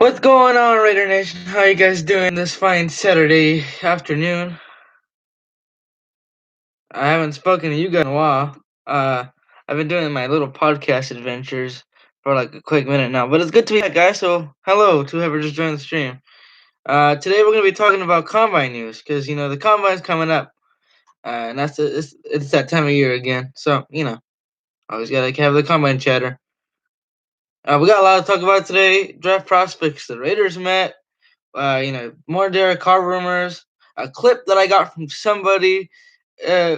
What's going on, Raider Nation? How you guys doing this fine Saturday afternoon? I haven't spoken to you guys in a while. Uh, I've been doing my little podcast adventures for like a quick minute now, but it's good to be back, guys. So, hello to whoever just joined the stream. Today we're gonna be talking about combine news because the combine's coming up, and it's that time of year again. So always gotta have the combine chatter. We got a lot to talk about today. Draft prospects the Raiders met. More Derek Carr rumors, a clip that I got from somebody uh,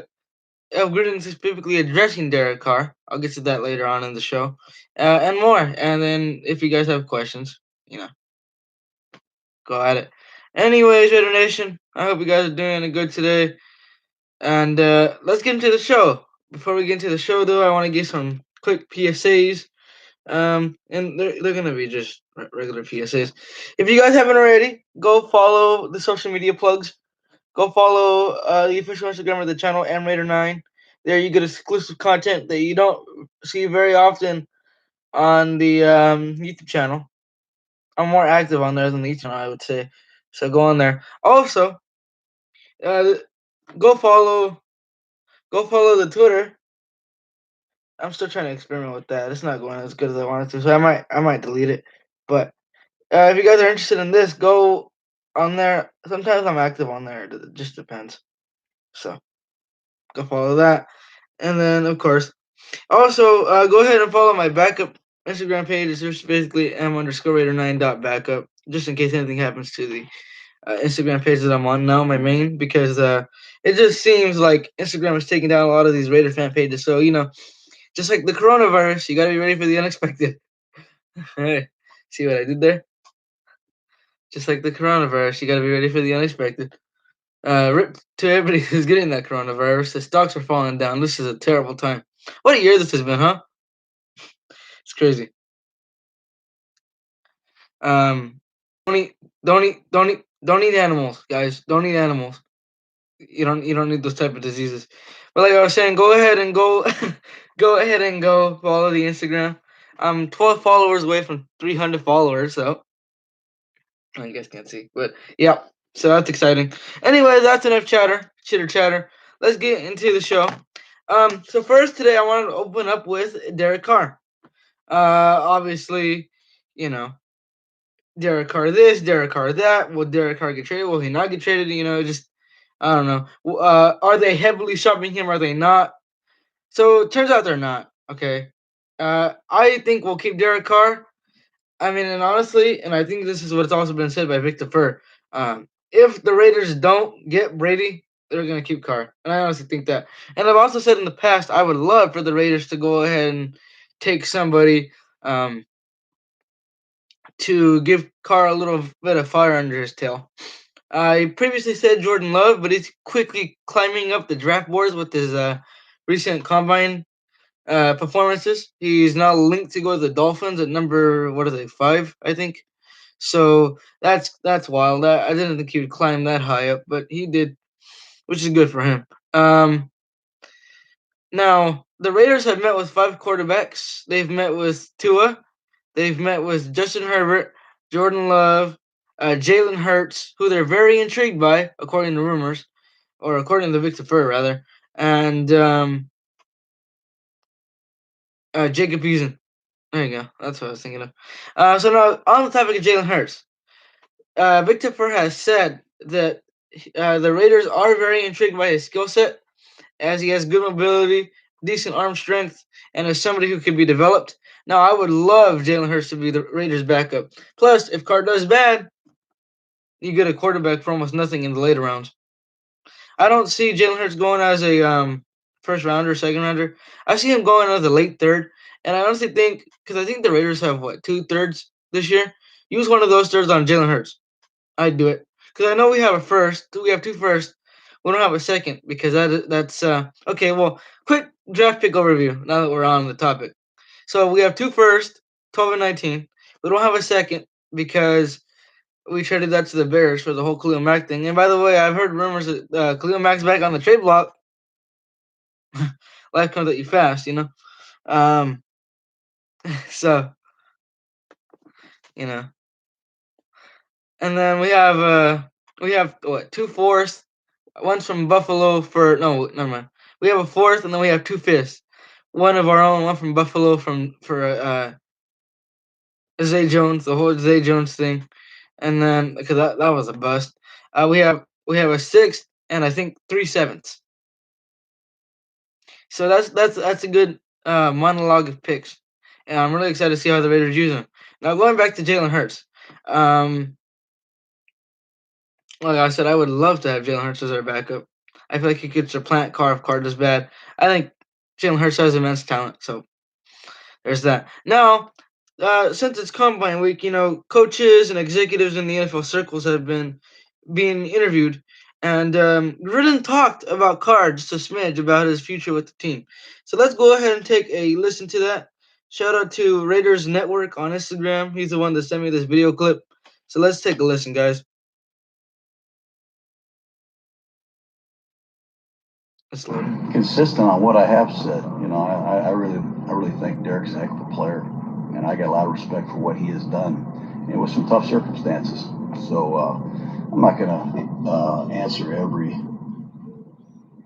greetings specifically addressing Derek Carr. I'll get to that later on in the show, and more. And then if you guys have questions, go at it. Anyways, Raider Nation, I hope you guys are doing good today. And let's get into the show. Before we get into the show, though, I want to give some quick PSAs. And they're gonna be just regular PSAs. If you guys haven't already, go follow the social media plugs. Go follow the official Instagram of the channel, mraider9. There you get exclusive content that you don't see very often on the YouTube channel. I'm more active on there than the YouTube channel, I would say. So go on there. Also, uh, go follow the Twitter. I'm still trying to experiment with that. It's not going as good as I wanted to, so I might delete it. But if you guys are interested in this, go on there. Sometimes I'm active on there. It just depends. So go follow that. And then, of course, also go ahead and follow my backup Instagram page. It's just basically m_raider9.backup, just in case anything happens to the Instagram page that I'm on now, my main, because it just seems like Instagram is taking down a lot of these Raider fan pages. So, just like the coronavirus, you got to be ready for the unexpected. Hey, see what I did there? Just like the coronavirus, you got to be ready for the unexpected. Rip to everybody who's getting that coronavirus. The stocks are falling down. This is a terrible time. What a year this has been, huh? It's crazy. Um, don't eat animals, guys. Don't eat animals. You don't need those type of diseases. But like I was saying, go ahead and go, go ahead and go follow the Instagram. I'm 12 followers away from 300 followers, so you guys can't see, but yeah. So that's exciting. Anyway, that's enough chitter chatter. Let's get into the show. So first today, I wanted to open up with Derek Carr. Obviously, you know, Derek Carr this, Derek Carr that. Will Derek Carr get traded? Will he not get traded? Just I don't know. Are they heavily shopping him? Are they not? So it turns out they're not. Okay. I think we'll keep Derek Carr. I mean, and honestly, and I think this is what's also been said by Victor Fur. If the Raiders don't get Brady, they're gonna keep Carr, and I honestly think that. And I've also said in the past, I would love for the Raiders to go ahead and take somebody. To give Carr a little bit of fire under his tail. I previously said Jordan Love, but he's quickly climbing up the draft boards with his recent combine performances. He's now linked to go to the Dolphins at number, what are they, 5, I think. So that's wild. I didn't think he would climb that high up, but he did, which is good for him. Now the Raiders have met with 5 quarterbacks. They've met with Tua. They've met with Justin Herbert, Jordan Love, Jalen Hurts, who they're very intrigued by, according to rumors, or according to Victor Fur, rather, and Jacob Eason. There you go. That's what I was thinking of. So now, on the topic of Jalen Hurts, Victor Fur has said that the Raiders are very intrigued by his skill set, as he has good mobility, decent arm strength, and is somebody who can be developed. Now, I would love Jalen Hurts to be the Raiders' backup. Plus, if Carr does bad, you get a quarterback for almost nothing in the later rounds. I don't see Jalen Hurts going as a first rounder, second rounder. I see him going as a late third. And I honestly think, because I think the Raiders have, 2/3 this year? Use one of those thirds on Jalen Hurts. I'd do it. Because I know we have a first. We have 2 firsts. We don't have a second because that's okay. Well, quick draft pick overview now that we're on the topic. So we have 2 firsts, 12 and 19. We don't have a second because we traded that to the Bears for the whole Khalil Mack thing. And by the way, I've heard rumors that Khalil Mack's back on the trade block. Life comes at you fast. Um, so you know, And then we have what, two fourths. One's from Buffalo for no, never mind. We have a fourth, and then we have two fifths. One of our own, one from Buffalo for Zay Jones, the whole Zay Jones thing, and then because that was a bust. We have a sixth and I think 3/7. So that's a good monologue of picks, and I'm really excited to see how the Raiders use them. Now going back to Jalen Hurts, um, like I said, I would love to have Jalen Hurts as our backup. I feel like he could supplant Carr if Carr does bad. I think Jalen Hurts has immense talent, so there's that. Now, since it's Combine Week, coaches and executives in the NFL circles have been being interviewed, and Gruden talked about Carr just a smidge about his future with the team. So let's go ahead and take a listen to that. Shout out to Raiders Network on Instagram. He's the one that sent me this video clip. So let's take a listen, guys. Let's load it. Consistent on what I have said. I really think Derek's a heck of a player, and I got a lot of respect for what he has done, and with some tough circumstances. So I'm not gonna answer every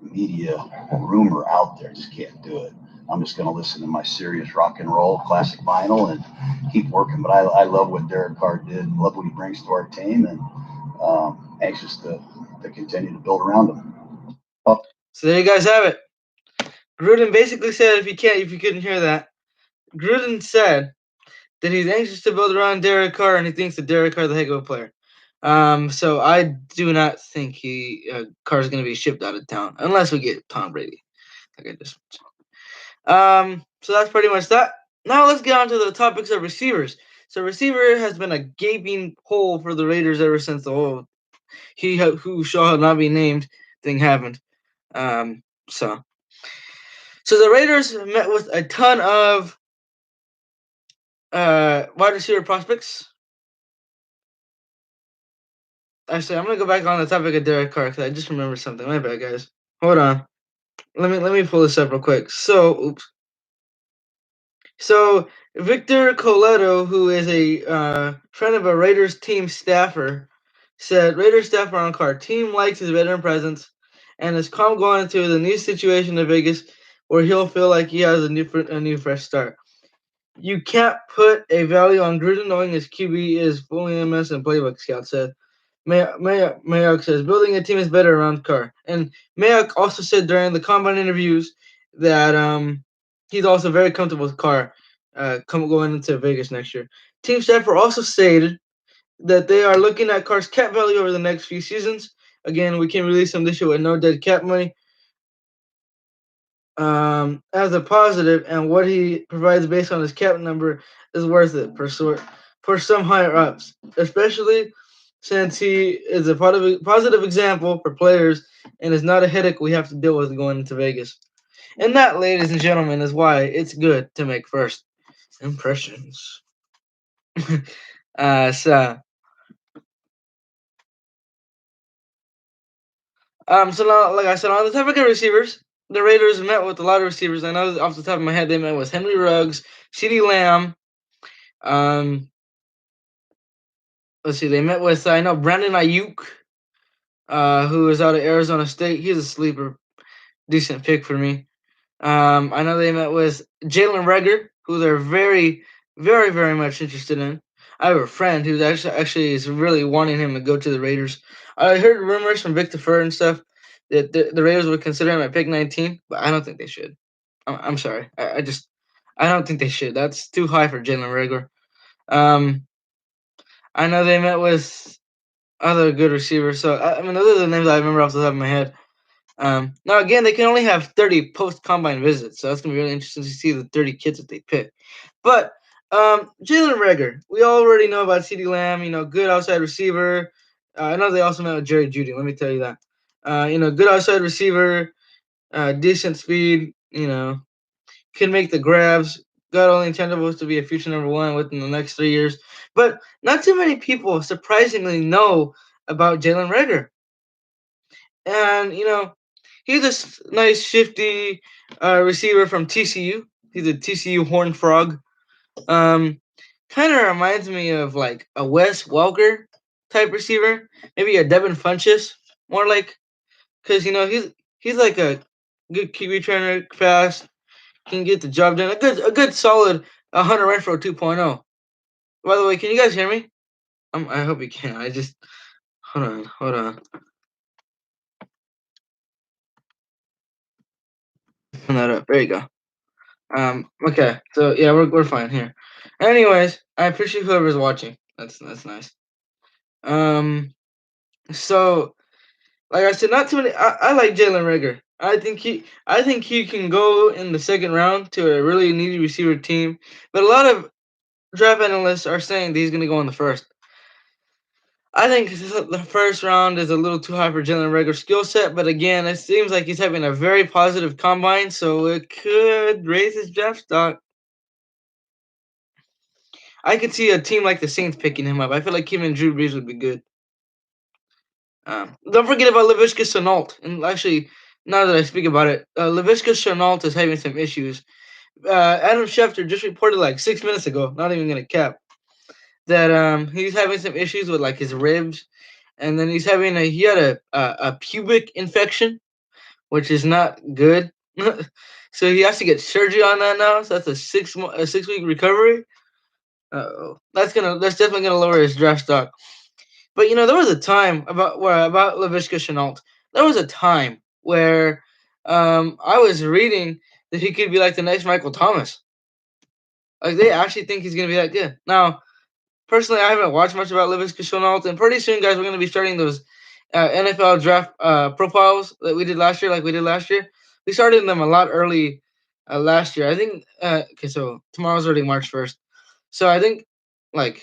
media rumor out there. Just can't do it. I'm just gonna listen to my serious rock and roll classic vinyl and keep working. But I love what Derek Carr did, love what he brings to our team, and anxious to continue to build around him. So there you guys have it. Gruden basically said, if you couldn't hear that, Gruden said that he's anxious to build around Derek Carr, and he thinks that Derek Carr is a heck of a player. So I do not think Carr's going to be shipped out of town unless we get Tom Brady, like I just mentioned. So that's pretty much that. Now let's get on to the topics of receivers. So receiver has been a gaping hole for the Raiders ever since the whole who shall not be named thing happened. Um, so the Raiders met with a ton of wide receiver prospects. Actually, I'm gonna go back on the topic of Derek Carr because I just remembered something. My bad, guys. Hold on. Let me pull this up real quick. So Victor Coletto, who is a friend of a Raiders team staffer, said Raiders staff are on Carr. Team likes his veteran presence and is calm going into the new situation in Vegas, where he'll feel like he has a new fresh start. You can't put a value on Gruden knowing his QB is fully MS and playbook scout said. Mayock says building a team is better around Carr. And Mayock also said during the combine interviews that he's also very comfortable with Carr going into Vegas next year. Team staffer also stated that they are looking at Carr's cap value over the next few seasons. Again, we can release him this year with no dead cap money. As a positive, and what he provides based on his cap number is worth it for some higher ups, especially since he is a positive example for players and is not a headache we have to deal with going into Vegas. And that, ladies and gentlemen, is why it's good to make first impressions. So now, like I said, on the topic of receivers, the Raiders met with a lot of receivers. I know off the top of my head they met with Henry Ruggs, CeeDee Lamb. Let's see, they met with I know Brandon Ayuk, who is out of Arizona State. He's a sleeper, decent pick for me. I know they met with Jalen Reagor, who they're very, very, very much interested in. I have a friend who's actually is really wanting him to go to the Raiders. I heard rumors from Victor Fur and stuff that the Raiders would consider him at pick 19, but I don't think they should. I'm sorry. I don't think they should. That's too high for Jalen Reagor. Um, I know they met with other good receivers. So I mean, those are the names I remember off the top of my head. Now again, they can only have 30 post combine visits, so that's gonna be really interesting to see the 30 kids that they pick. But Jalen Reagor, we already know about CeeDee Lamb. Good outside receiver. I know they also met with Jerry Jeudy. Let me tell you that. Good outside receiver, decent speed. Can make the grabs. Got all the intangibles to be a future number one within the next 3 years. But not too many people, surprisingly, know about Jalen Reagor. And, he's a nice, shifty receiver from TCU. He's a TCU Horned Frog. Kind of reminds me of like a Wes Welker. type receiver. Maybe a Devin Funches, more like, because he's like a good key returner, fast, can get the job done. A good solid 100 Renfro 2.0. By the way, can you guys hear me? I hope you can. I just hold on. Turn that up. There you go. Okay. So yeah, we're fine here. Anyways, I appreciate whoever's watching. That's nice. Um. So like I said, not too many. I like Jalen Rager. I think he can go in the second round to a really needy receiver team, but a lot of draft analysts are saying that he's going to go in the first. I think the first round is a little too high for Jalen Rager's skill set, but again, it seems like he's having a very positive combine, so it could raise his draft stock. I could see a team like the Saints picking him up. I feel like him and Drew Brees would be good. Don't forget about Laviska Shenault. And actually, now that I speak about it, Laviska Shenault is having some issues. Adam Schefter just reported like 6 minutes ago, not even gonna cap, that he's having some issues with like his ribs, and then he had a pubic infection, which is not good. So he has to get surgery on that now. So that's a 6 week recovery. That's definitely gonna lower his draft stock. But there was a time about Laviska Shenault. There was a time where I was reading that he could be like the next Michael Thomas. Like they actually think he's gonna be that good. Now, personally, I haven't watched much about Laviska Shenault, and pretty soon, guys, we're gonna be starting those NFL draft profiles that we did last year, like we did last year. We started them a lot early last year. I think. Okay, so tomorrow's already March 1st, so I think like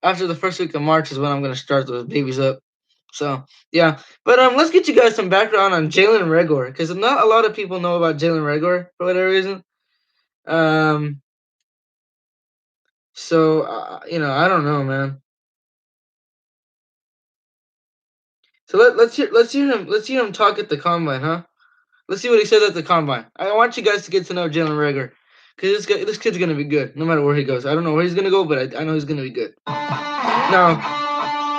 after the first week of March is when I'm gonna start those babies up. So yeah, but let's get you guys some background on Jalen Reagor because not a lot of people know about Jalen Reagor for whatever reason. Um, so I don't know, man. So let's hear him talk at the combine, huh? Let's see what he says at the combine. I want you guys to get to know Jalen Reagor because this kid's gonna be good no matter where he goes. I don't know where he's gonna go, but I know he's gonna be good. Now,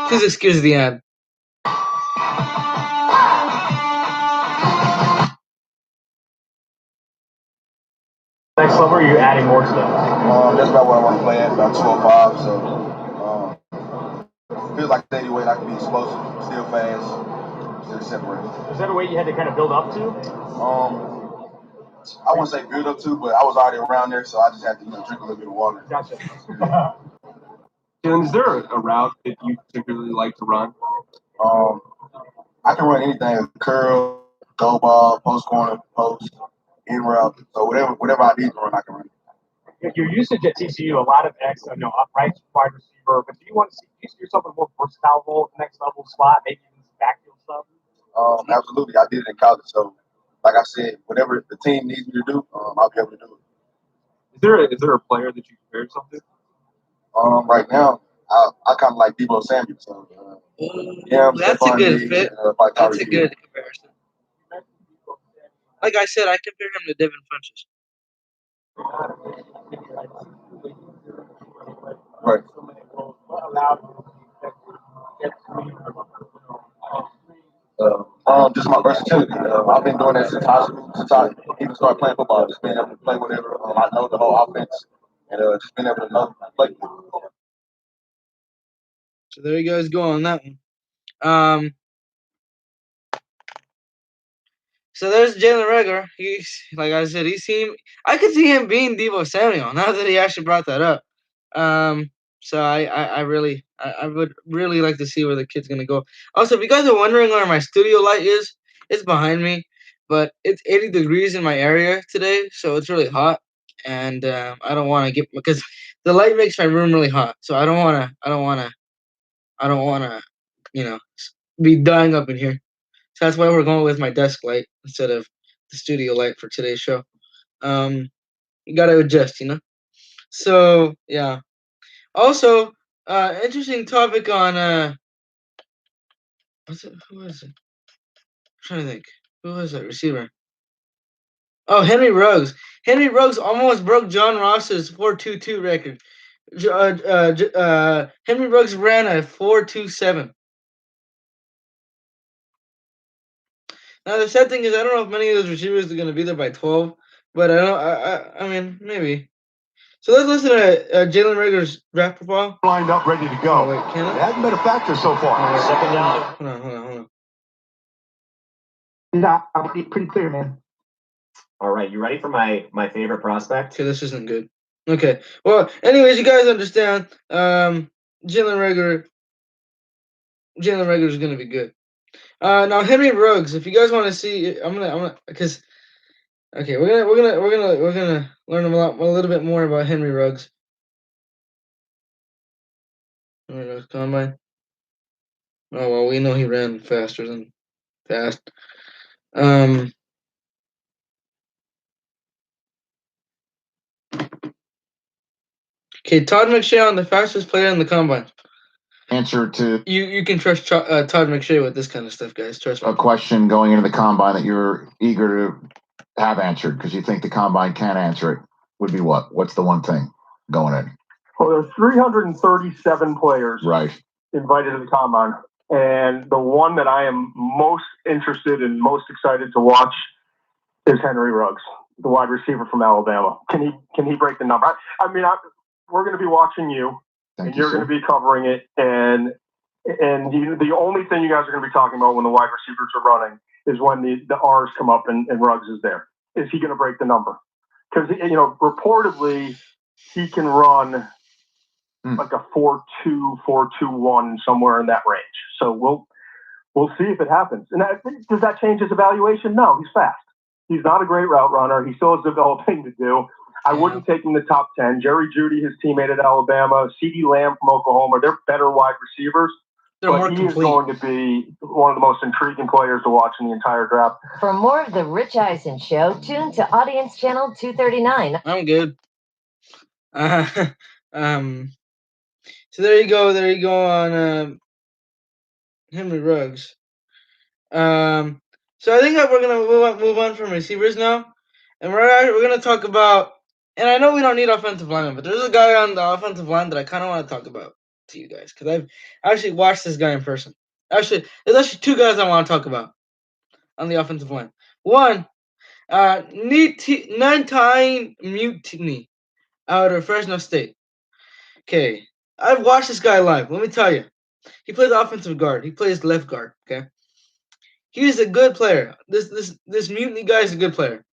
please excuse the ad. Next summer, you're adding more to them. That's about where I want to play at, about 205. So feels like daily weight. I can be explosive, still fast, still separate. Is that a weight you had to kind of build up to? I wouldn't say build up to, but I was already around there, so I just had to drink a little bit of water. Gotcha. Dylan, is there a route that you particularly like to run? I can run anything: curl, go ball, post corner, post, in route. So whatever I need to run, I can run. Your usage at TCU, a lot of upright wide receiver, but do you want to see yourself in a more versatile role at the next level slot, maybe even some backfield stuff? Absolutely. I did it in college, so like I said, whatever the team needs me to do, I'll be able to do it. Is there a player that you compare yourself to? Right now, I kind of like Debo Samuel. So, That's a good fit. That's a good comparison. Like I said, I compare him to Devin Funches. Right. Just my versatility. I've been doing that since high school, since I even started playing football. Just being able to play whatever. I know the whole offense, and just being able to know play. So there you guys go on that one. Um, so there's Jalen Reagor. He's like I said, I could see him being Debo Samuel. Now that he actually brought that up. So I would really like to see where the kid's gonna go. Also, if you guys are wondering where my studio light is, it's behind me, but it's 80 degrees in my area today, so it's really hot, and I don't want to get because the light makes my room really hot. So I don't wanna, be dying up in here. So that's why we're going with my desk light instead of the studio light for today's show. You gotta adjust. So yeah. Also, interesting topic on who was it? I'm trying to think. Who was that receiver? Oh, Henry Ruggs. Henry Ruggs almost broke John Ross's 4.22 record. Henry Ruggs ran a 4.27. Now the sad thing is, I don't know if many of those receivers are going to be there by 12, but I don't. I mean, maybe. So let's listen to Jalen Rager's draft profile. Lined up, ready to go. Oh, wait, can It I? hasn't been a factor so far. Oh, wait, Second down. hold on. Nah, I'm pretty clear, man. All right, you ready for my favorite prospect? Okay, this isn't good. Okay, well, anyways, you guys understand. Jalen Rager is gonna be good. Now Henry Ruggs. If you guys want to see, I'm gonna because okay, we're gonna learn a little bit more about Henry Ruggs. Henry Ruggs combine. Oh well, we know he ran faster than fast. Okay, Todd McShay on the fastest player in the combine. Answer to You can trust Todd McShay with this kind of stuff, guys. Trust me. a question going into the combine that you're eager to have answered because you think the combine can't answer it would be what? What's the one thing going in? Well, there are 337 players Right. invited to the combine, and the one that I am most interested and most excited to watch is Henry Ruggs, the wide receiver from Alabama. Can he break the number? We're going to be watching you, and you're going to be covering it, and the only thing you guys are going to be talking about when the wide receivers are running is when the R's come up and Ruggs is there. Is he going to break the number? Because reportedly he can run like a 4.2, 4.21, somewhere in that range. So we'll see if it happens. And does that change his evaluation? No, he's fast. He's not a great route runner. He still has developing to do. I wouldn't take him to top 10. Jerry Jeudy, his teammate at Alabama, CeeDee Lamb from Oklahoma, they're better wide receivers. They're but more he complete. is going to be one of the most intriguing players to watch in the entire draft. For more of the Rich Eisen Show, tune to Audience Channel 239. I'm good. So there you go. There you go on Henry Ruggs. So I think that we're gonna move on from receivers now, and we're gonna talk about. And I know we don't need offensive linemen, but there's a guy on the offensive line that I kind of want to talk about to you guys because I've actually watched this guy in person. Actually, there's actually two guys I want to talk about on the offensive line. One, Nine Mutiny out of Fresno State. Okay, I've watched this guy live. Let me tell you, he plays offensive guard. He plays left guard. Okay, he's a good player. This Mutiny guy is a good player.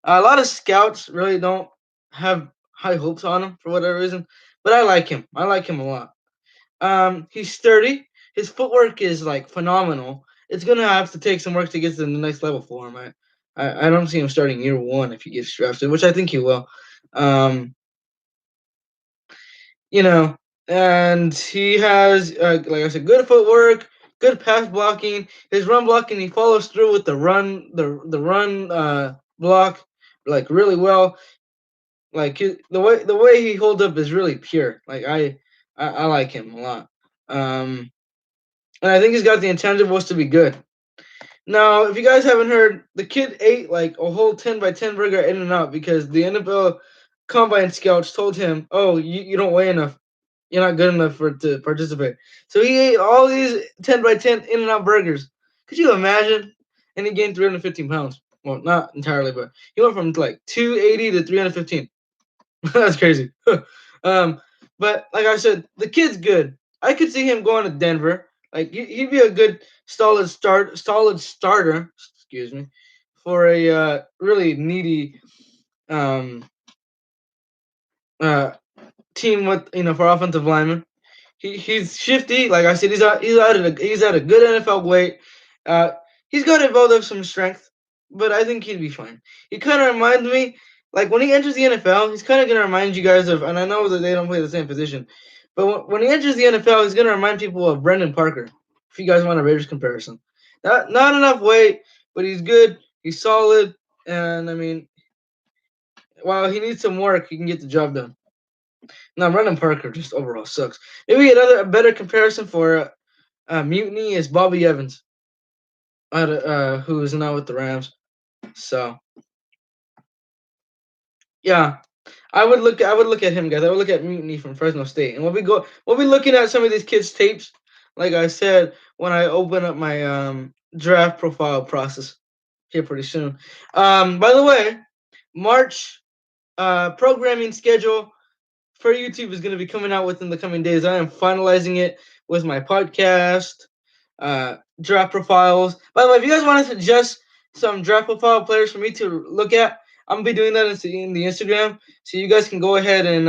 A lot of scouts really don't have high hopes on him for whatever reason, but I like him. I like him a lot. He's sturdy. His footwork is like phenomenal. It's gonna have to take some work to get to the next level for him. I don't see him starting year one if he gets drafted, which I think he will. You know, and he has, like I said, good footwork, good pass blocking. His run blocking, he follows through with the run block like really well. Like the way he holds up is really pure. Like I like him a lot. And I think he's got the intangibles to be good. Now, if you guys haven't heard, the kid ate like a whole 10 by 10 burger in and out because the NFL combine scouts told him, "Oh, you don't weigh enough. You're not good enough to participate." So he ate all these 10 by 10 in and out burgers. Could you imagine? And he gained 315 pounds. Well, not entirely, but he went from like 280 to 315. That's crazy. But like I said, the kid's good. I could see him going to Denver. Like he'd be a good solid starter. Excuse me, for a really needy uh, team with for offensive linemen. He's shifty. Like I said, he's at a good NFL weight. Uh, he's got to build up some strength, but I think he'd be fine. He kind of reminds me, like when he enters the NFL, he's kind of gonna remind you guys of, and I know that they don't play the same position, but when he enters the NFL, he's gonna remind people of Brendan Parker. If you guys want a Raiders comparison, not enough weight, but he's good. He's solid, and I mean, while he needs some work, he can get the job done. Now, Brendan Parker just overall sucks. Maybe a better comparison for Mutiny is Bobby Evans, who is now with the Rams. So, yeah. I would look at him, guys. I would look at Mutiny from Fresno State, and we'll be looking at some of these kids' tapes. Like I said, when I open up my draft profile process here pretty soon. By the way, March programming schedule for YouTube is going to be coming out within the coming days. I am finalizing it with my podcast, draft profiles. By the way, if you guys want to suggest some draft profile players for me to look at, I'm gonna be doing that in the Instagram, so you guys can go ahead and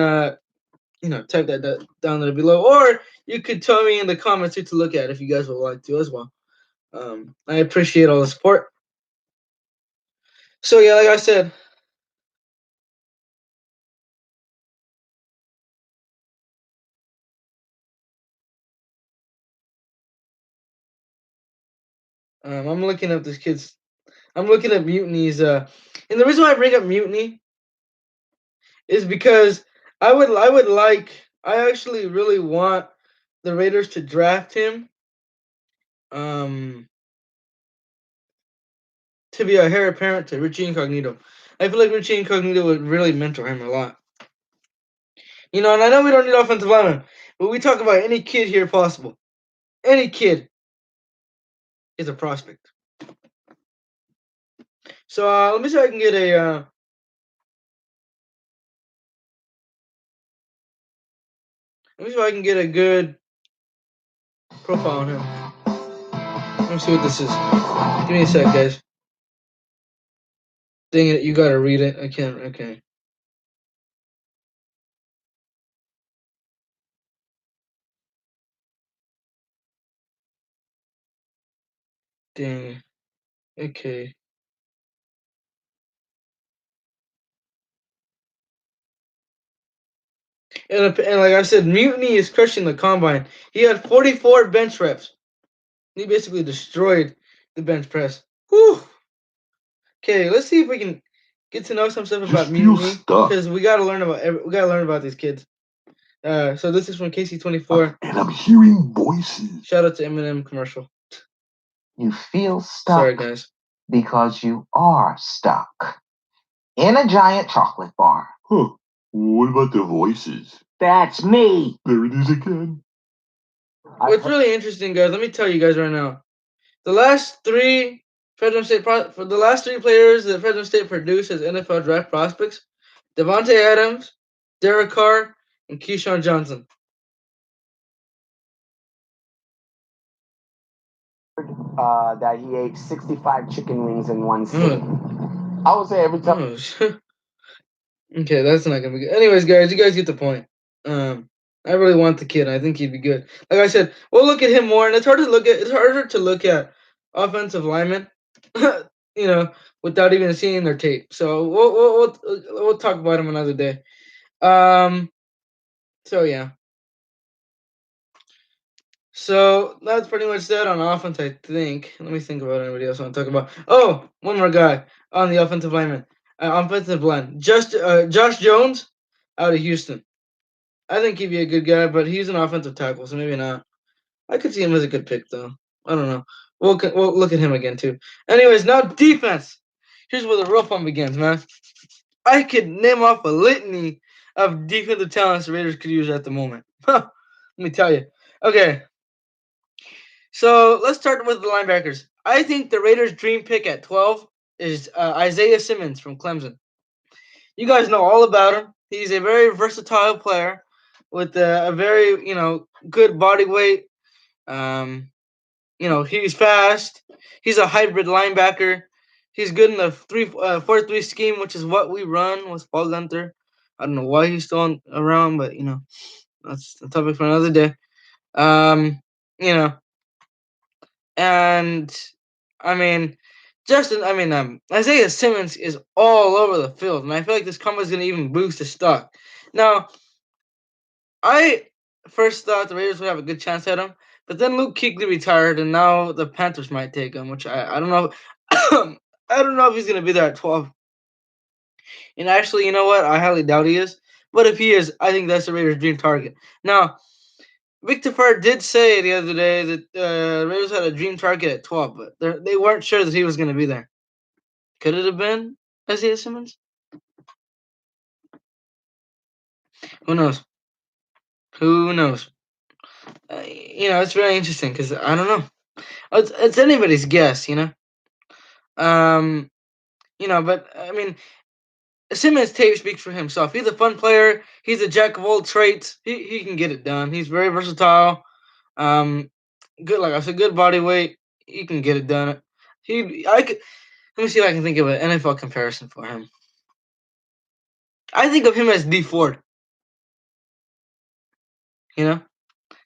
type that down there below, or you could tell me in the comments who to look at if you guys would like to as well. I appreciate all the support. So yeah, like I said, I'm looking up this kid's. I'm looking at Mutiny's. And the reason why I bring up Mutiny is because I actually really want the Raiders to draft him. To be a heir apparent to Richie Incognito. I feel like Richie Incognito would really mentor him a lot. And I know we don't need offensive linemen, but we talk about any kid here possible. Any kid is a prospect. So let me see if I can get a. Let me see if I can get a good profile on him. Let me see what this is. Give me a sec, guys. Dang it, you gotta read it. I can't. Okay. Dang. Okay. And like I said, Mutiny is crushing the combine. He had 44 bench reps. He basically destroyed the bench press. Whew. Okay, let's see if we can get to know some stuff about Mutiny because we gotta learn about these kids. So this is from KC24. And I'm hearing voices. Shout out to Eminem commercial. You feel stuck. Sorry, guys. Because you are stuck in a giant chocolate bar. Huh. What about the voices? That's me. There it is again. What's really interesting, guys, let me tell you guys right now. The last three players that Fresno State produced as NFL draft prospects, Devontae Adams, Derek Carr, and Keyshawn Johnson. That he ate 65 chicken wings in one sitting. I would say every time. Okay, that's not gonna be good. Anyways, guys, you guys get the point. I really want the kid. I think he'd be good. Like I said, we'll look at him more, and it's harder to look at offensive linemen, without even seeing their tape. So we'll talk about him another day. So yeah. So that's pretty much that on offense, I think. Let me think about anybody else I want to talk about. Oh, one more guy on the offensive line. Josh Jones out of Houston. I think he'd be a good guy, but he's an offensive tackle, so maybe not. I could see him as a good pick, though. I don't know. We'll look at him again, too. Anyways, now defense. Here's where the real fun begins, man. I could name off a litany of defensive talents the Raiders could use at the moment. Let me tell you. Okay. So let's start with the linebackers. I think the Raiders' dream pick at 12 is Isaiah Simmons from Clemson. You guys know all about him. He's a very versatile player with a very, good body weight. He's fast. He's a hybrid linebacker. He's good in the 4-3 scheme, which is what we run with Paul Gunther. I don't know why he's still around, but that's a topic for another day. And Isaiah Simmons is all over the field, and I feel like this combo is going to even boost his stock. Now, I first thought the Raiders would have a good chance at him, but then Luke Kuechly retired, and now the Panthers might take him, which I don't know. I don't know if he's going to be there at 12. And actually, you know what? I highly doubt he is. But if he is, I think that's the Raiders' dream target. Now, Victor Farr did say the other day that Raiders had a dream target at 12, but they weren't sure that he was going to be there. Could it have been Isaiah Simmons? Who knows? Who knows? It's very interesting because I don't know. It's anybody's guess, Um, but I mean, Simmons' tape speaks for himself. He's a fun player. He's a jack of all trades. He can get it done. He's very versatile. Good, like I said, good body weight. He can get it done. I could. Let me see if I can think of an NFL comparison for him. I think of him as D Ford.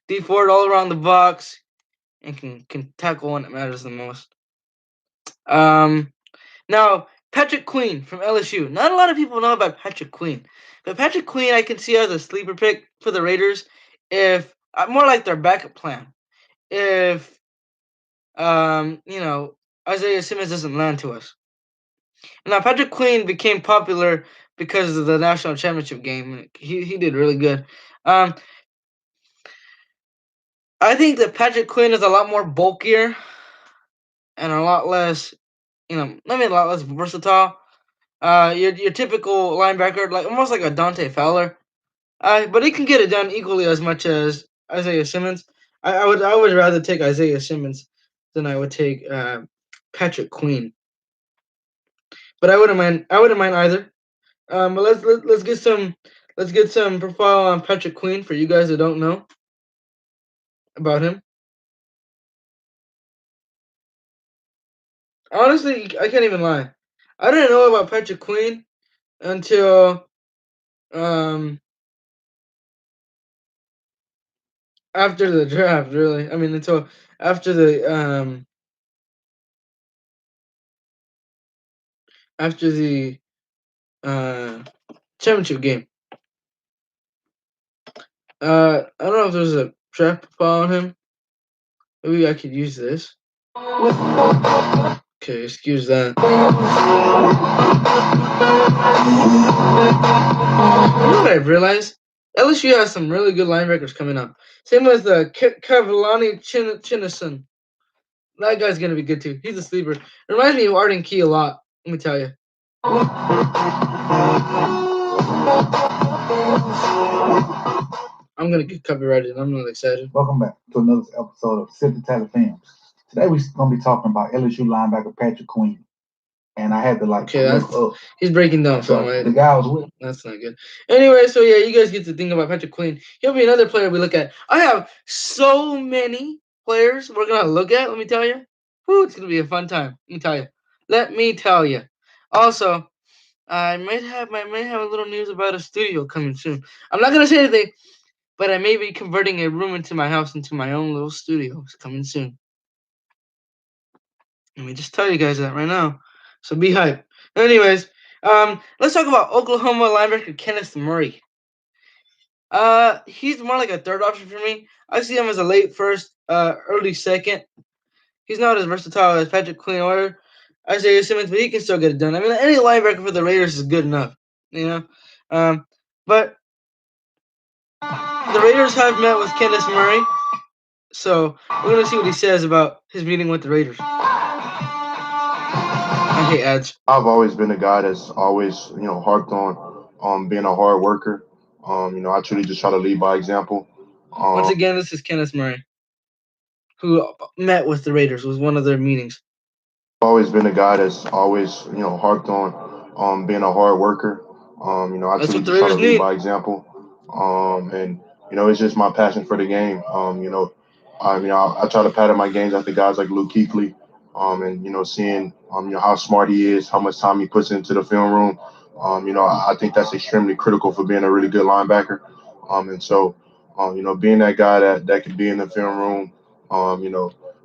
D Ford all around the box and can tackle when it matters the most. Now Patrick Queen from LSU. Not a lot of people know about Patrick Queen, but Patrick Queen I can see as a sleeper pick for the Raiders. If more like their backup plan. If Isaiah Simmons doesn't land to us. Now Patrick Queen became popular because of the national championship game. He did really good. I think that Patrick Queen is a lot more bulkier and a lot less, a lot less versatile. Your typical linebacker, like almost like a Dante Fowler. But he can get it done equally as much as Isaiah Simmons. I would rather take Isaiah Simmons than I would take Patrick Queen. But I wouldn't mind either. But let's get some profile on Patrick Queen for you guys that don't know about him. Honestly, I can't even lie. I didn't know about Patrick Queen until after the draft. Really, I mean until after the championship game. I don't know if there's a draft profile on him. Maybe I could use this. Okay, excuse that. You know what I've realized? LSU has some really good linebackers coming up. Same as the Kavalani Chinnison. That guy's gonna be good too. He's a sleeper. It reminds me of Arden Key a lot. Let me tell you. I'm gonna get copyrighted. I'm really excited. Welcome back to another episode of Sip the Tatted Films. Today we're gonna be talking about LSU linebacker Patrick Queen. And I had to he's breaking down film. The guy was with. That's not good. Anyway, so yeah, you guys get to think about Patrick Queen. He'll be another player we look at. I have so many players we're gonna look at. Let me tell you. Whew, it's gonna be a fun time. Let me tell you. Also, I might have a little news about a studio coming soon. I'm not gonna say anything, but I may be converting a room into my house into my own little studio. It's coming soon. Let me just tell you guys that right now. So be hyped. Anyways, let's talk about Oklahoma linebacker Kenneth Murray. He's more like a third option for me. I see him as a late first, early second. He's not as versatile as Patrick Queen or Isaiah Simmons, but he can still get it done. I mean, any linebacker for the Raiders is good enough, But the Raiders have met with Kenneth Murray, so we're gonna see what he says about his meeting with the Raiders. I hate ads. I've always been a guy that's always, harped on being a hard worker. I truly just try to lead by example. Once again, this is Kenneth Murray, who met with the Raiders. It was one of their meetings. I've always been a guy that's always, harped on being a hard worker. I That's truly what the just try to Raiders lead need. by example. And it's just my passion for the game. I try to pattern my games after guys like Luke Kuechly. And seeing how smart he is, how much time he puts into the film room. I think that's extremely critical for being a really good linebacker. And so, being that guy that can be in the film room,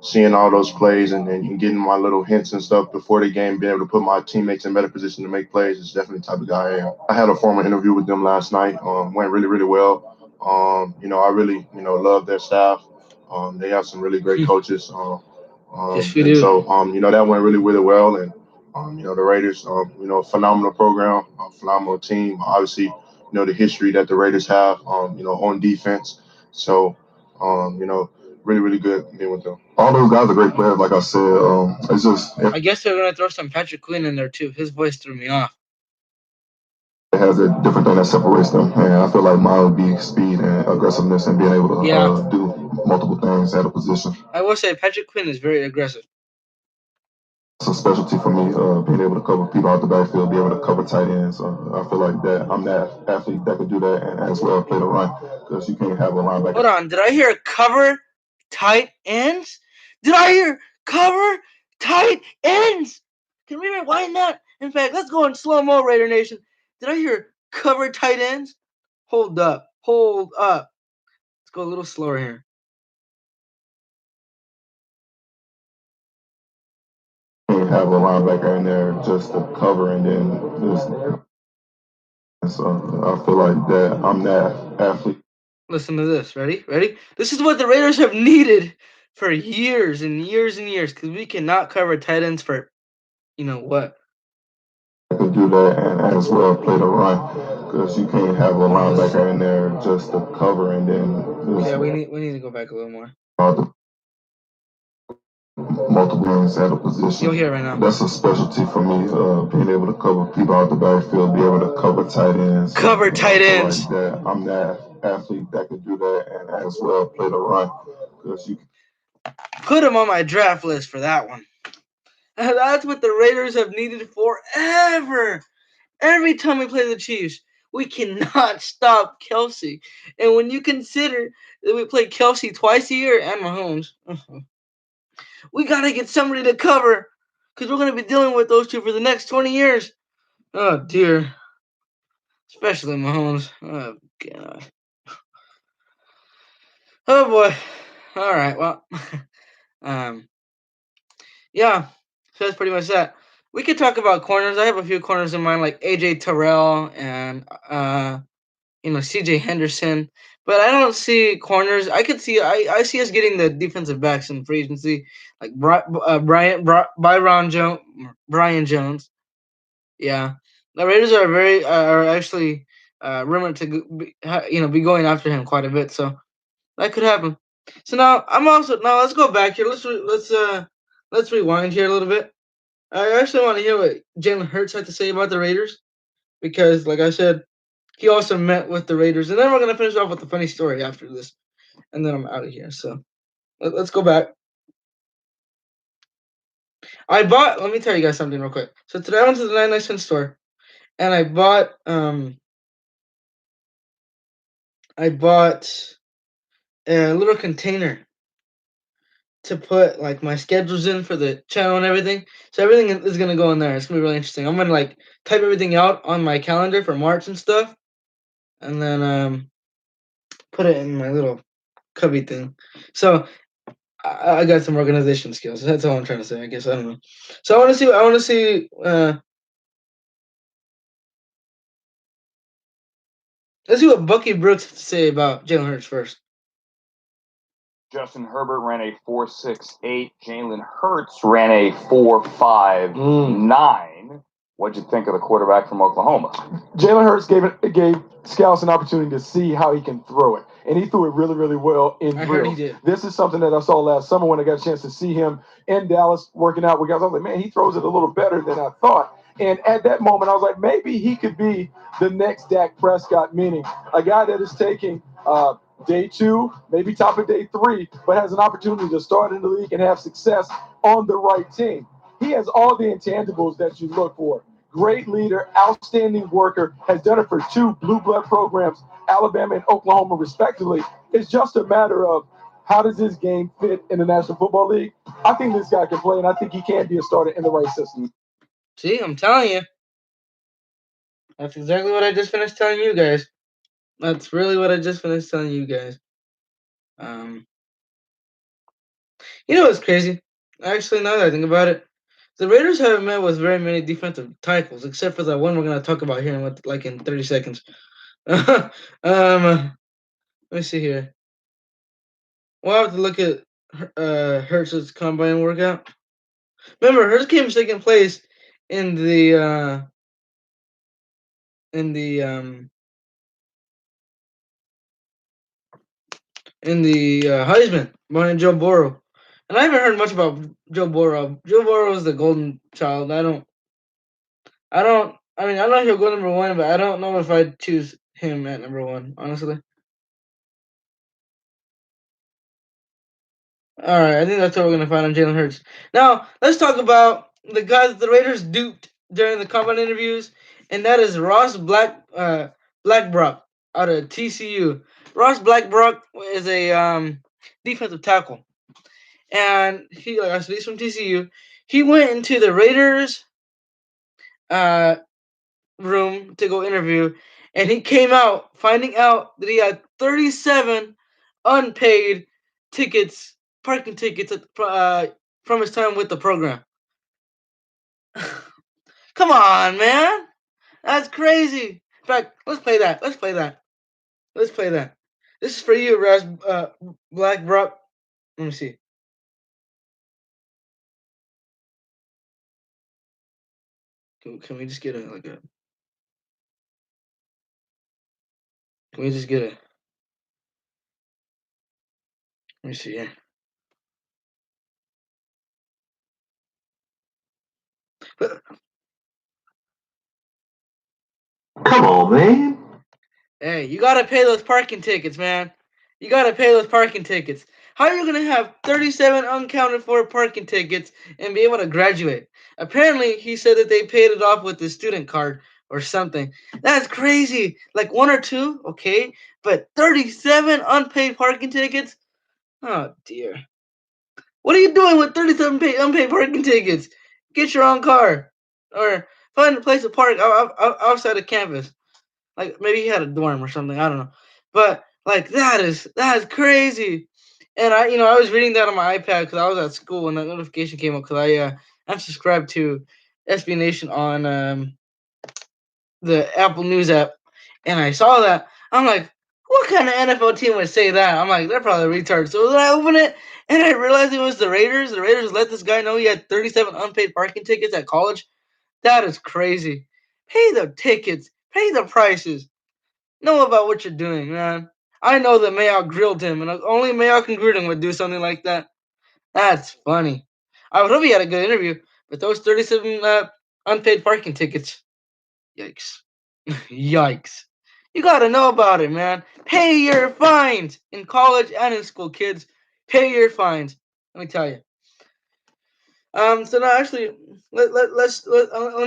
seeing all those plays and getting my little hints and stuff before the game, being able to put my teammates in better position to make plays is definitely the type of guy I am. I had a formal interview with them last night. Went really, really well. I really, love their staff. They have some really great coaches. Yes, we do. So, that went really, really well. And, the Raiders, phenomenal program, phenomenal team. Obviously, the history that the Raiders have, on defense. So, really, really good being with them. All those guys are great players, like I said. It's just. I guess they're gonna throw some Patrick Queen in there too. His voice threw me off. It has a different thing that separates them, and I feel like mine would be speed and aggressiveness and being able to do multiple things at a position. I will say Patrick Quinn is very aggressive. It's a specialty for me, being able to cover people out the backfield, be able to cover tight ends. I feel like that I'm that athlete that could do that and as well play the run, because you can't have a linebacker. Hold on, did I hear cover tight ends? Did I hear cover tight ends? Can we rewind that? In fact, let's go in slow-mo, Raider Nation. Did I hear cover tight ends? Hold up. Let's go a little slower here. You have a linebacker in there just to cover, and then just. So I feel like that I'm that athlete. Listen to this. Ready? This is what the Raiders have needed for years and years and years, because we cannot cover tight ends for, you know what? I could do that and as well play the run, because you can't have a linebacker in there just to cover, and then. Yeah, we need to go back a little more. Multiple games at a position. You'll hear right now. That's a specialty for me, being able to cover people out the backfield, be able to cover tight ends. Cover tight ends. Like that. I'm that athlete that could do that and as well play the run. Because you put him on my draft list for that one. That's what the Raiders have needed forever. Every time we play the Chiefs, we cannot stop Kelsey. And when you consider that we play Kelsey twice a year and Mahomes, we got to get somebody to cover, because we're going to be dealing with those two for the next 20 years. Oh, dear. Especially Mahomes. Oh, God. Oh, boy. All right, well. Yeah, so that's pretty much that. We could talk about corners. I have a few corners in mind, like AJ Terrell and CJ Henderson. But I don't see corners. I see us getting the defensive backs in free agency, like Brian Jones. Yeah, the Raiders are actually rumored to be going after him quite a bit. So that could happen. So now let's go back here. Let's rewind here a little bit. I actually want to hear what Jalen Hurts had to say about the Raiders, because, like I said, he also met with the Raiders. And then we're going to finish off with a funny story after this. And then I'm out of here. So let's go back. Let me tell you guys something real quick. So today I went to the 99-cent store and I bought a little container to put like my schedules in for the channel and everything. So everything is gonna go in there. It's gonna be really interesting. I'm gonna like type everything out on my calendar for March and stuff, and then put it in my little cubby thing. So I got some organization skills. That's all I'm trying to say. I guess I don't know. So I want to see. Let's see what Bucky Brooks has to say about Jalen Hurts first. Justin Herbert ran a 4.68. Jalen Hurts ran a 4.59. What'd you think of the quarterback from Oklahoma? Jalen Hurts gave scouts an opportunity to see how he can throw it, and he threw it really, really well in drills. Heard he did. This is something that I saw last summer when I got a chance to see him in Dallas working out with guys. I was like, man, he throws it a little better than I thought. And at that moment, I was like, maybe he could be the next Dak Prescott, meaning a guy that is taking day 2, maybe top of day 3, but has an opportunity to start in the league and have success on the right team. He has all the intangibles that you look for. Great leader, outstanding worker, has done it for 2 blue blood programs, Alabama and Oklahoma, respectively. It's just a matter of how does this game fit in the National Football League. I think this guy can play, and I think he can be a starter in the right system. See, I'm telling you. That's exactly what I just finished telling you guys. That's really what I just finished telling you guys. You know what's crazy? Actually, now that I think about it, the Raiders haven't met with very many defensive tackles, except for the one we're gonna talk about here in 30 seconds. Let me see here. We'll have to look at Hurts' combine workout. Remember, Hurts came second place in the Heisman behind Joe Burrow. And I haven't heard much about Joe Burrow. Joe Burrow is the golden child. I don't I mean, I know he'll go number 1, but I don't know if I'd choose him at number 1, honestly. All right, I think that's what we're gonna find on Jalen Hurts. Now let's talk about the guys that the Raiders duped during the combine interviews, and that is Ross Blackbrock out of TCU. Ross Blackbrock is a defensive tackle, and he, like I said, he's from TCU. He went into the Raiders room to go interview, and he came out finding out that he had 37 unpaid tickets, parking tickets from his time with the program. Come on, man, that's crazy. In fact, let's play that. Let's play that. Let's play that. This is for you, Raz Black Brock. Let me see. Can we just get a like a? Can we just get a? Let me see here. Come on, man. Hey, you gotta pay those parking tickets, man. You gotta pay those parking tickets. How are you gonna have 37 uncounted for parking tickets and be able to graduate? Apparently, he said that they paid it off with his student card or something. That's crazy. Like 1 or 2, okay, but 37 unpaid parking tickets? Oh dear. What are you doing with 37 unpaid parking tickets? Get your own car or find a place to park outside of campus. Like maybe he had a dorm or something. I don't know, but like that is crazy. And I was reading that on my iPad because I was at school and that notification came up because I'm subscribed to SB Nation on the Apple News app, and I saw that. I'm like, what kind of NFL team would say that? I'm like, they're probably retards. So then I open it and I realized it was the Raiders. The Raiders let this guy know he had 37 unpaid parking tickets at college. That is crazy. Pay the tickets. Pay the prices. Know about what you're doing, man. I know that Mayock grilled him, and only Mayock and Gruden would do something like that. That's funny. I would hope he had a good interview, but those 37 unpaid parking tickets, yikes. Yikes. You gotta know about it, man. Pay your fines in college and in school, kids. Pay your fines. Let me tell you. So now actually, let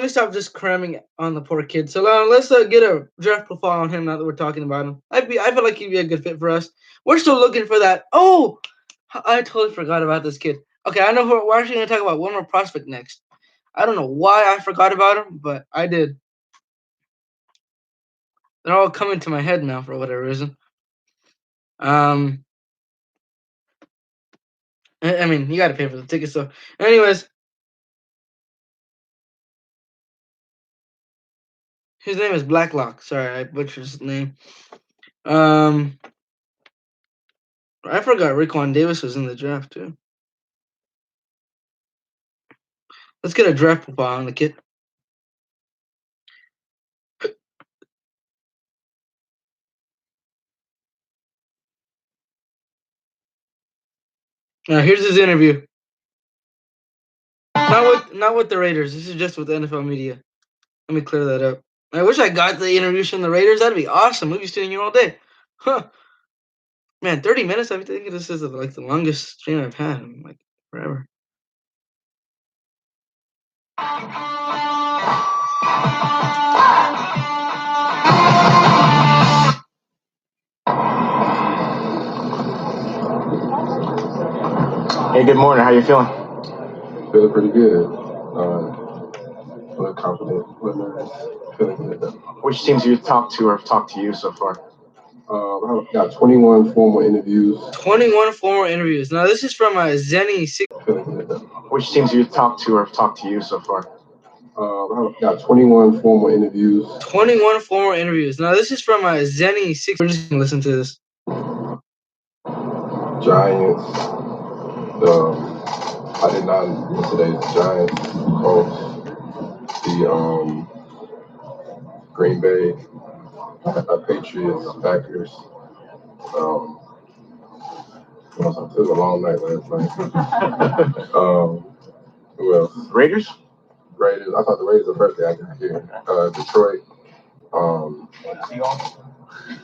me stop just cramming on the poor kid. So now let's get a draft profile on him now that we're talking about him. I feel like he'd be a good fit for us. We're still looking for that. Oh, I totally forgot about this kid. Okay, I know we're actually gonna talk about one more prospect next. I don't know why I forgot about him, but I did. They're all coming to my head now for whatever reason. I mean, you got to pay for the tickets, so. Anyways, his name is Blacklock. Sorry, I butchered his name. I forgot Raekwon Davis was in the draft too. Let's get a draft profile on the kid. Now here's his interview. Not with the Raiders. This is just with the NFL media. Let me clear that up. I wish I got the interviews from the Raiders. That'd be awesome. We'd be sitting here all day. Huh. Man, 30 minutes. I think this is like the longest stream I've had in like forever. Hey, good morning. How you feeling? Feeling pretty good. Feeling confident. Feeling good. Which teams have you talked to or have talked to you so far? I've got 21 formal interviews. 21 formal interviews. Now this is from Zenny. Which teams have you talked to or have talked to you so far? I've got 21 formal interviews. 21 formal interviews. Now this is from Zenny 6. We're just gonna listen to this. Giants. I did not miss today's Giants, Colts, the Green Bay, Patriots, Packers. It was a long night last night. Who else? Raiders? Raiders. I thought the Raiders were birthday after the year. Detroit.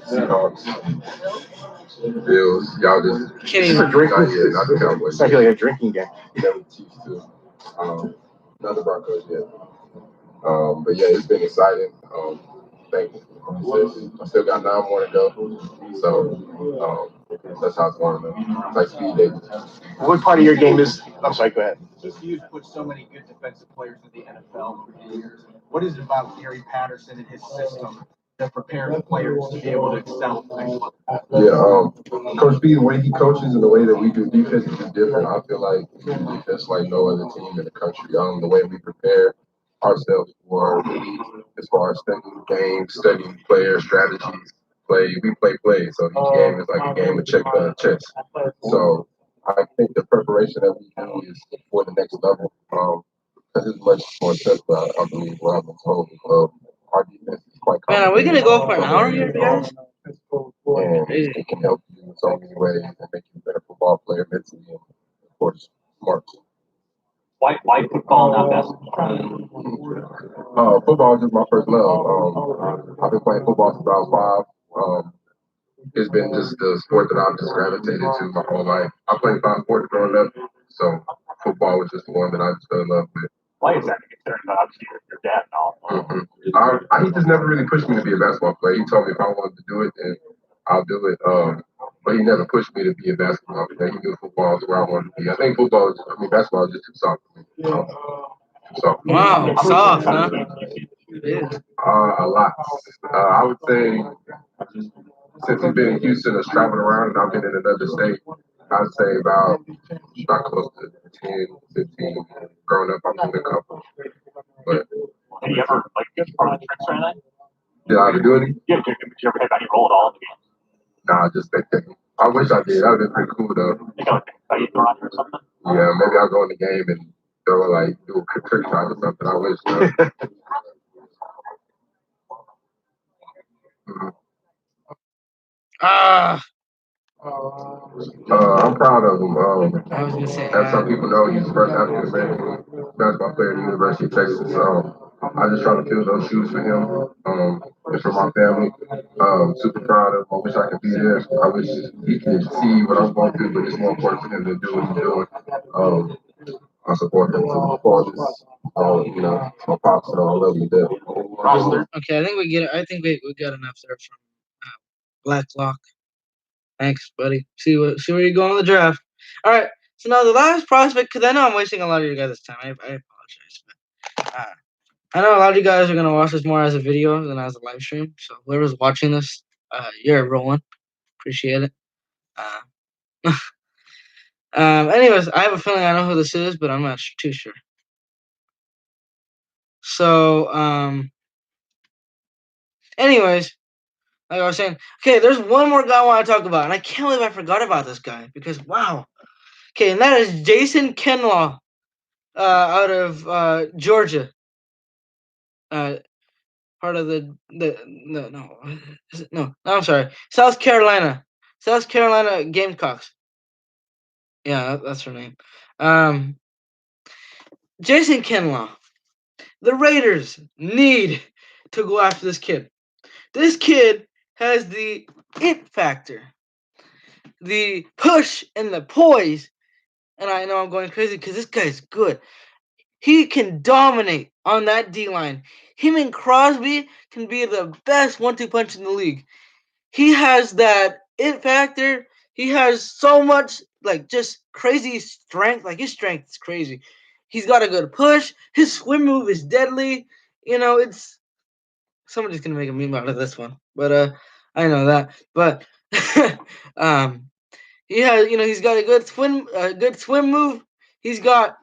Seahawks. Bills. Y'all just Can't This is even. a drinking. not the Cowboys. It's actually like a drinking game. Never the Chiefs too. Not the Broncos yet. But yeah, it's been exciting. Thankful. I still got 9 more to go. So that's how it's going. It's like speed dating. What part of your game is? I'm sorry. Go ahead. You've put so many good defensive players in the NFL for years. What is it about Gary Patterson and his system that prepares players to be able to excel at the next level? Yeah, Coach B, the way he coaches and the way that we do defense is just different. I feel like we do defense like no other team in the country. The way we prepare ourselves for the league, as far as studying games, studying player strategies, we play plays. So each game is like a game of chess. So I think the preparation that we do is for the next level. Because it's much more intense, I believe, what I've been told. Our defense is quite Man, are we gonna complicated. go for an hour here, guys? And Crazy. it can help you in so many ways and make you a better football player mentally and, of course, smart. Why football, not basketball? Football is just my first love. I've been playing football since I was 5. It's been just the sport that I've just gravitated to my whole life. I played 5 sports growing up, so football was just the one that I just fell in love with. Why is that concerning? Obviously, your dad and all. He just never really pushed me to be a basketball player. He told me if I wanted to do it, then I'll do it. But he never pushed me to be a basketball player. He knew football is where I wanted to be. I think basketball is just too soft for me. So, Wow, soft, huh? Yeah. a lot. I would say since we've been in Houston, us traveling around, and I've been in another state, I'd say about close to 10, 15. Growing up, I've been a couple. But Did you ever get part of the tricks or anything? did I ever do any? Yeah, did you ever have any role at all? Nah, just spectating. I wish I did. That would have been pretty cool though. You know, like you throw out or something? Yeah, maybe I'll go in the game and do a trick shot or something. I wish. Ah, I'm proud of him. I was gonna say. As some people know, he's the first African American basketball player in the University of Texas. I just try to fill those shoes for him and for my family. Super proud of him. I wish I could be there. I wish he could see what I'm going through, but it's more important for him to do what he's doing. I support him too. Regardless, my pops and all, I love him to death. Okay, I think we get it. I think we got enough there from Black Lock. Thanks, buddy. See where you go on the draft. All right. So now the last prospect, because I know I'm wasting a lot of your guys' time. I apologize, but I know a lot of you guys are gonna watch this more as a video than as a live stream. So whoever's watching this, you're rolling. Appreciate it. Anyways, I have a feeling I know who this is, but I'm not too sure. So, anyways, like I was saying, okay, there's one more guy I want to talk about, and I can't believe I forgot about this guy because wow. Okay, and that is Jason Kinlaw, out of Georgia. Part of the no, I'm sorry, South Carolina Gamecocks. Yeah, that's her name. Jason Kinlaw. The Raiders need to go after this kid. This kid has the it factor, the push and the poise. And I know I'm going crazy because this guy's good. He can dominate on that D line. Him and Crosby can be the best 1-2 punch in the league. He has that it factor. He has so much just crazy strength. Like his strength is crazy. He's got a good push. His swim move is deadly. It's somebody's gonna make a meme out of this one, but I know that. But he has, he's got a good swim move. He's got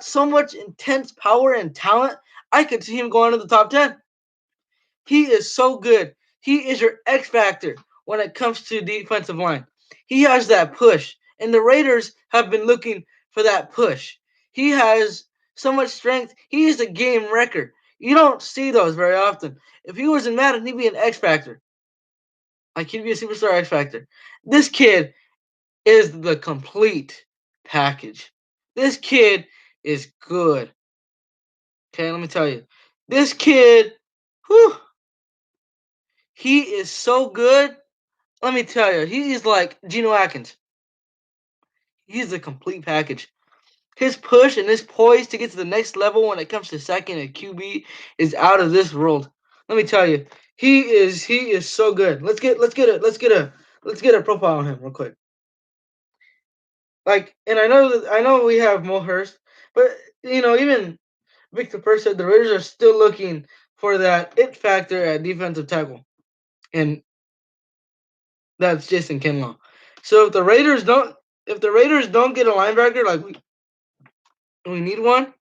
so much intense power and talent. I could see him going to the top 10. He is so good. He is your X factor when it comes to defensive line. He has that push, and the Raiders have been looking for that push. He has so much strength. He is a game wrecker. You don't see those very often. If he was in Madden, he'd be an X factor. Like he'd be a superstar X factor. This kid is the complete package. This kid is good. Okay, let me tell you, this kid, whew, he is so good. Let me tell you, he is like Geno Atkins. He's a complete package. His push and his poise to get to the next level when it comes to sacking a QB is out of this world. Let me tell you, he is so good. Let's get a profile on him real quick. Like, and I know we have Mo Hurst, but even Victor Purse said the Raiders are still looking for that it factor at defensive tackle, and that's Jason Kinlaw. So if the Raiders don't get a linebacker, like we need one,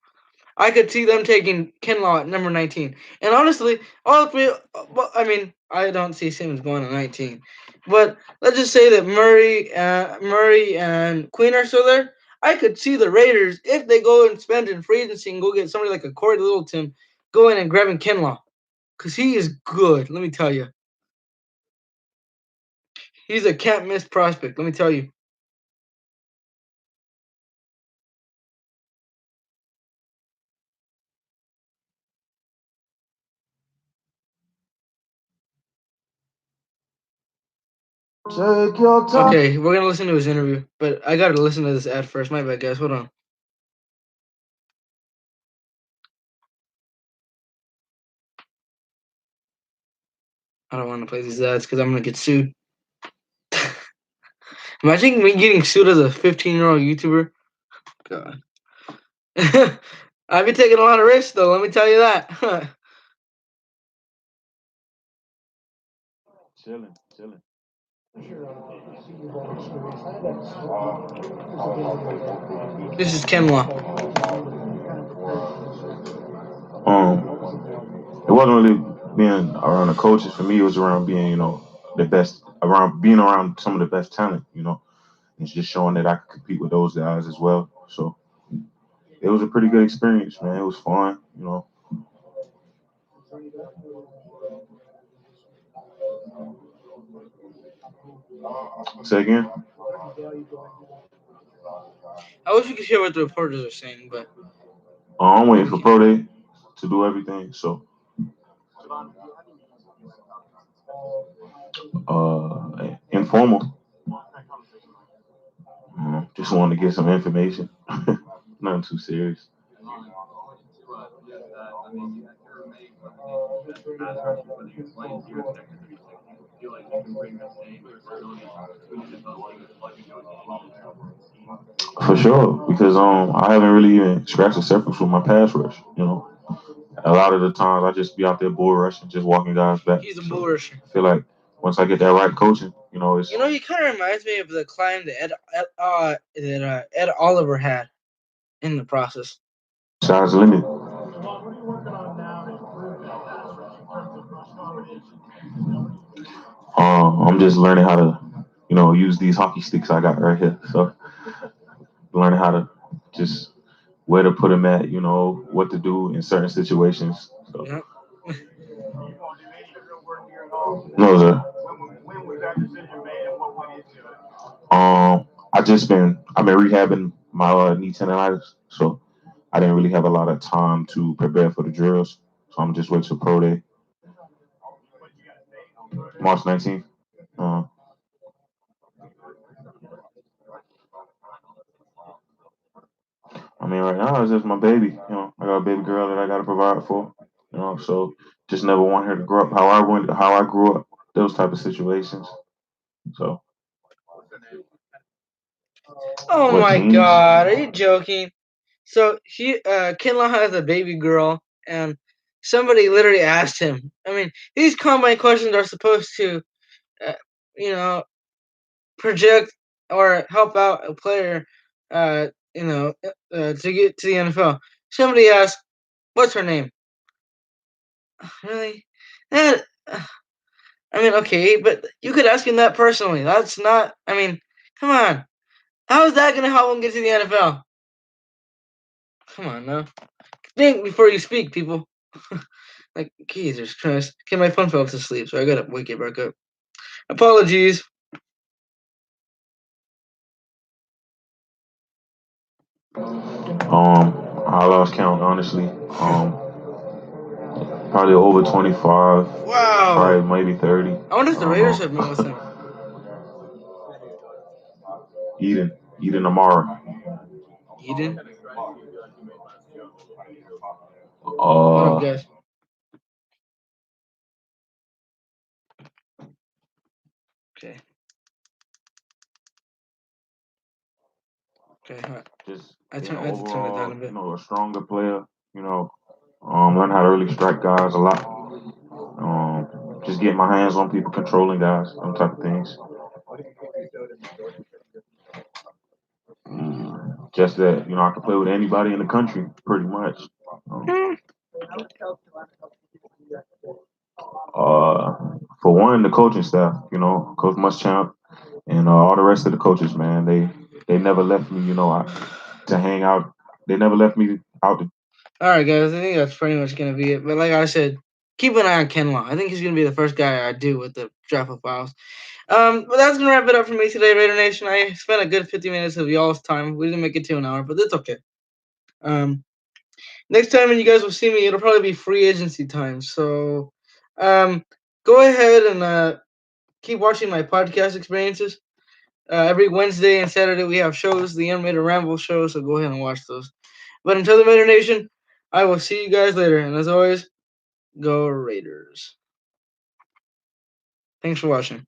I could see them taking Kinlaw at number 19. And honestly, all three. Well, I mean, I don't see Simmons going to 19, but let's just say that Murray and Queen are still there. I could see the Raiders, if they go and spend in free agency and go get somebody like a Corey Littleton, going and grabbing Kinlaw, because he is good. Let me tell you, he's a can't miss prospect. Let me tell you. Take your time. Okay, we're gonna listen to his interview, but I gotta listen to this ad first. My bad, guys. Hold on. I don't want to play these ads because I'm gonna get sued. Imagine me getting sued as a 15-year-old YouTuber. God. I've been taking a lot of risks, though. Let me tell you that. Chilling. This is Kenwa. It wasn't really being around the coaches for me. It was around being, the best, around being around some of the best talent, and just showing that I could compete with those guys as well. So it was a pretty good experience, man. It was fun, Say again? I wish you could hear what the reporters are saying, but I'm waiting for Pro Day to do everything. So, informal. Just wanted to get some information. Nothing too serious. For sure, because I haven't really even scratched the surface with my pass rush. A lot of the times I just be out there bull rushing, just walking guys back. he's a bull rusher. I feel like once I get that right coaching, it's He kind of reminds me of the climb that Ed Oliver had in the process. sky's the limit. I'm just learning how to, use these hockey sticks I got right here. So learning how to just where to put them at, what to do in certain situations. So. Yep. No, sir. I've been rehabbing my knee tendonitis, so I didn't really have a lot of time to prepare for the drills. So I'm just waiting for Pro Day. March 19th. I mean, right now it's just my baby. I got a baby girl that I got to provide for. So just never want her to grow up how I grew up, those type of situations. So. Oh What my teams? God, are you joking? So Kinlaw has a baby girl, and somebody literally asked him. I mean, these combine questions are supposed to, you know, project or help out a player, to get to the NFL. Somebody asked, "What's her name?" Really? That, I mean, okay, but you could ask him that personally. That's not. I mean, come on. How is that going to help him get to the NFL? Come on, now. Think before you speak, people. Like, Jesus Christ. Okay, my phone fell to sleep, so I gotta wake it back up. Apologies. I lost count, honestly. Probably over 25. Wow. Probably maybe 30. I wonder if the Raiders have know. met with him. Eden Amara. Eden? What up, guys? Okay. Okay. Just I had to turn it down a overall, bit. a stronger player. Learn how to really strike guys a lot. Just getting my hands on people, controlling guys, them type of things. Just that, I can play with anybody in the country, pretty much. For one, the coaching staff, Coach Muschamp and all the rest of the coaches, man, they never left me, to hang out. They never left me out to. All right, guys. I think that's pretty much gonna be it. But like I said, keep an eye on Ken Law. I think he's gonna be the first guy I do with the draft files. But that's gonna wrap it up for me today, Raider Nation. I spent a good 50 minutes of y'all's time. We didn't make it to an hour, but that's okay. Next time when you guys will see me, it'll probably be free agency time. So, go ahead and keep watching my podcast experiences. Every Wednesday and Saturday we have shows, the Animated Ramble show. So go ahead and watch those. But until the Raider Nation, I will see you guys later. And as always, go Raiders. Thanks for watching.